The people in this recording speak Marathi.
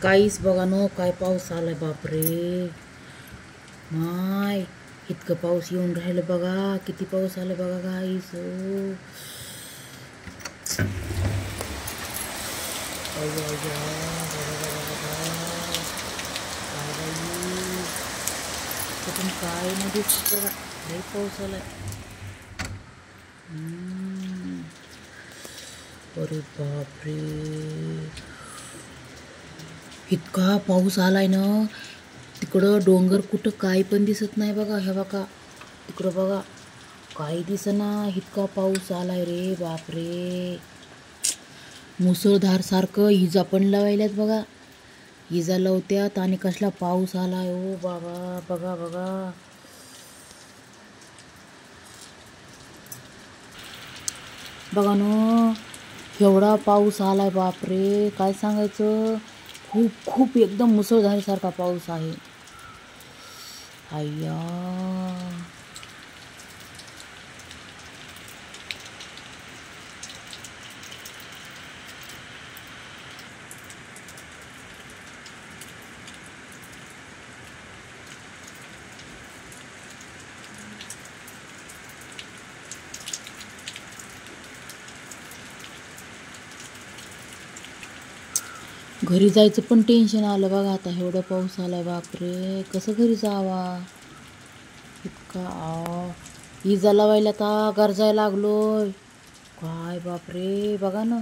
गाईस बघा नो काय पाऊस आलाय बापरे. माय इतकं पाऊस येऊन राहिलं बघा. किती पाऊस आलाय बघा गाईस. कुठून काय नाही दिसत बघा. लई पाऊस आलाय. अरे बापरे, इतका पाऊस आलाय ना. तिकडं डोंगर कुठं काय पण दिसत नाही बघा. हे बघा तिकडं बघा काही दिसना. इतका पाऊस आलाय रे बापरे. मुसळधार सारखं इजा पण लावायल्यात बघा. इजा लावत्यात आणि कसला पाऊस आलाय ओ बाबा. बघा बघा बघा ना, एवढा पाऊस आलाय बापरे. काय सांगायचं. खूप खूप एकदम मुसळधारीसारखा पाऊस आहे. अय्या घरी जायचं पण टेन्शन आलं बघा. आता एवढा पाऊस आलाय बापरे. कसं घरी जावा. इतका इजा लावायला आता गरजायला लागलोय. काय बापरे बघा ना.